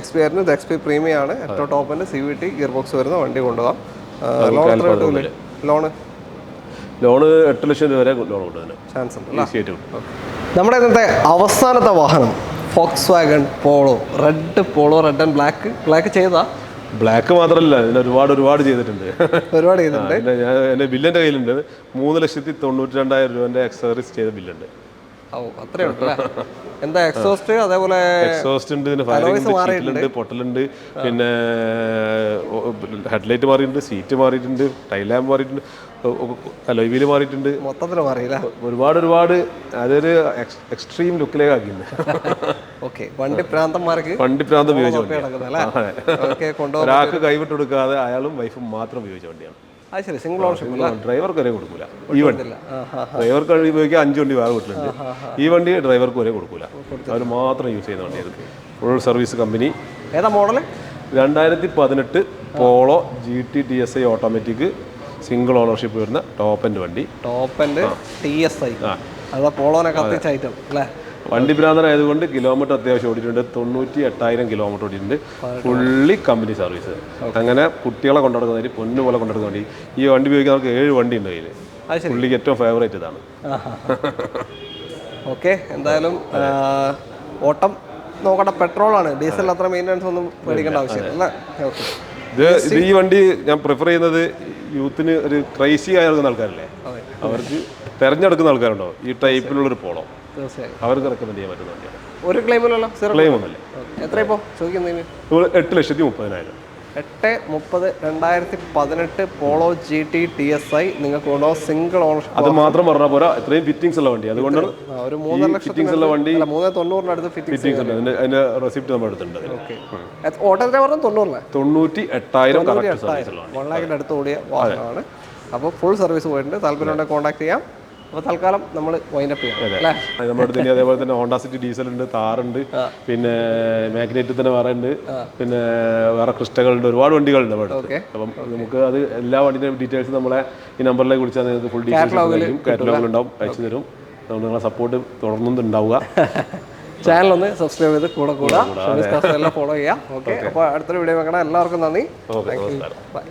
XP ആയിരുന്നു, ഇത് XP പ്രീമിയം ആണ്. ഏറ്റവും top end CVT gear box വരുന്ന വണ്ടി കൊണ്ടുപോകാം. ലോൺ എത്ര കിട്ടൂലേ? ലോണ് 8 ലക്ഷം രൂപ വരെ ലോൺ കൊണ്ടുവരാൻ ചാൻസ് ഉണ്ട്. നമ്മുടെ ഇന്നത്തെ അവസാനത്തെ വാഹനം Volkswagen Polo. Red and black ചെയ്താ? ബ്ലാക്ക് മാത്രമല്ല, ഇതിന് ഒരുപാട് ചെയ്തിട്ടുണ്ട്. ഞാൻ എൻ്റെ ബില്ലിൻ്റെ കയ്യിലുണ്ട്. 3,92,000 രൂപൻ്റെ എക്സസറീസ് ചെയ്ത ബില്ലുണ്ട്. എന്താ എക്സോസ്റ്റ്? അതേപോലെ എക്സോസ്റ്റ് ഉണ്ട്, ഫയറിംഗ് പൊട്ടലുണ്ട്, പിന്നെ ഹെഡ്ലൈറ്റ് മാറിയിട്ടുണ്ട്, സീറ്റ് മാറിയിട്ടുണ്ട്, ടൈൽ ലാമ്പ് മാറിയിട്ടുണ്ട്, അലോയ് വീല് മാറിയിട്ടുണ്ട്. മൊത്തത്തിൽ മാറിയില്ല. ഒരുപാട് അതൊരു എക്സ്ട്രീം ലുക്കിലേക്ക് ആക്കിയിട്ടുണ്ട്. വണ്ടി പ്രാന്തന്മാർക്ക് ഉപയോഗിച്ച ഒരാൾക്ക് കൈവിട്ട് കൊടുക്കാതെ അയാളും വൈഫും മാത്രം ഉപയോഗിച്ച വണ്ടിയാണ്. Single ownership. ഡ്രൈവർക്ക് വരെ കൊടുക്കൂല ഈ വണ്ടി. ഡ്രൈവർക്ക് ഉപയോഗിക്കാൻ 5 വണ്ടി വേറെ വീട്ടിലുണ്ട്. ഈ വണ്ടി ഡ്രൈവർക്ക് വരെ കൊടുക്കൂല, അവർ മാത്രം യൂസ് ചെയ്യുന്ന വണ്ടിയാണ്. Full service company. ഏതാ model? 2018 Polo GT TSI automatic single ownership വരുന്ന ടോപ്പ് എൻഡ് വണ്ടി. Top end TSI. അതാ പോളോനെ കത്തിച്ച ഐറ്റം അല്ലേ? വണ്ടി ഭ്രാന്തനായതുകൊണ്ട് കിലോമീറ്റർ അത്യാവശ്യം ഓടിയിട്ടുണ്ട്. 98,000 കിലോമീറ്റർ ഓടിയിട്ടുണ്ട്. Fully company service. അങ്ങനെ കുട്ടികളെ കൊണ്ടുനടക്കുന്ന വണ്ടി, പൊന്നു പോലെ കൊണ്ടുനടക്കുന്ന വണ്ടി. ഈ വണ്ടി ഉപയോഗിക്കാൻ നമുക്ക് 7 വണ്ടി ഉണ്ട് കയ്യിൽ. പുള്ളിക്ക് ഏറ്റവും ഫേവറേറ്റ് ഇതാണ്. ഓക്കെ, എന്തായാലും ഓട്ടം നോക്കട്ടെ. പെട്രോളാണ്, ഡീസൽ അത്ര മെയിൻ്റനൻസ് ഒന്നും പേടിക്കേണ്ട ആവശ്യമില്ല. ഇത് ഈ വണ്ടി ഞാൻ പ്രിഫർ ചെയ്യുന്നത് യൂത്തിന് ഒരു ക്രൈസി ആയി നടക്കുന്ന ആൾക്കാരല്ലേ, അവർക്ക് തിരഞ്ഞെടുക്കുന്ന ആൾക്കാരുണ്ടോ ഈ ടൈപ്പിലുള്ളൊരു പോളോ, അവർക്ക് റെക്കമെൻഡ് ചെയ്യാൻ പറ്റുന്ന വണ്ടിയാണ്. ഒരു ക്ലെയിമിലല്ലോ? ക്ലെയിം ഒന്നുമില്ല. എത്ര ഇപ്പോൾ ചോദിക്കുന്നതിന്? 8,30,000. 8/30/2018 പോളോ GT TSI നിങ്ങൾക്ക് കൊണ്ടുപോകാം. Single ownership. അത് മാത്രം പറഞ്ഞാൽ പോരാ, ഇത്രയും ഫിറ്റിംഗ്സ് ഉള്ള വണ്ടി. അതുകൊണ്ട് ഒരു 3 ഫിറ്റിംഗ്സ് ഉള്ള വണ്ടി 390 ഫിറ്റിംഗ്സ് ഉണ്ട്. അതിന്റെ റെസിപ്റ്റ് നമ്മൾ എടുത്തിട്ടുണ്ട്. ഓട്ടോ ഡ്രൈവറിന് 90 98,000 കറക്റ്റ് സർവീസ് ഉള്ള 1 ലാഖിന്റെ അടുത്ത് ഓടിയ വാഹനമാണ്. അപ്പോൾ ഫുൾ സർവീസ് പോയിട്ടുണ്ട്. താല്പര്യമുണ്ടെങ്കിൽ കോൺടാക്ട് ചെയ്യാം. അപ്പോൾ തൽക്കാലം നമ്മൾ വൈൻഡപ്പ് ചെയ്യാം അല്ലേ? നമ്മുടെ അടുത്ത് അതേപോലെ തന്നെ ഹോണ്ട സിറ്റി ഡീസൽ ഉണ്ട്, താറുണ്ട്, പിന്നെ മാഗ്നേറ്റ് തന്നെ വേറെ ഉണ്ട്, പിന്നെ വേറെ ക്രിസ്റ്റകളുണ്ട്, ഒരുപാട് വണ്ടികളുണ്ട് നമ്മുടെ അടുത്ത്. അപ്പം നമുക്ക് അത് എല്ലാ വണ്ടിയുടെ ഡീറ്റെയിൽസ് നമ്മളെ ഈ നമ്പറിലേക്ക് വിളിച്ചാൽ നിങ്ങൾക്ക് ഫുൾ ഡീറ്റെയിൽസ് കാറ്റലോഗിലുണ്ടാവും, അയച്ചു തരും. നിങ്ങളെ സപ്പോർട്ട് തുടർന്നും ഉണ്ടാവുക. ചാനൽ ഒന്ന് സബ്സ്ക്രൈബ് ചെയ്ത് കൂടെ എല്ലാം ഫോളോ ചെയ്യാം. ഓക്കെ, അപ്പോൾ അടുത്തൊരു വീഡിയോ വെക്കണം. എല്ലാവർക്കും നന്ദി. Thank you. ബൈ.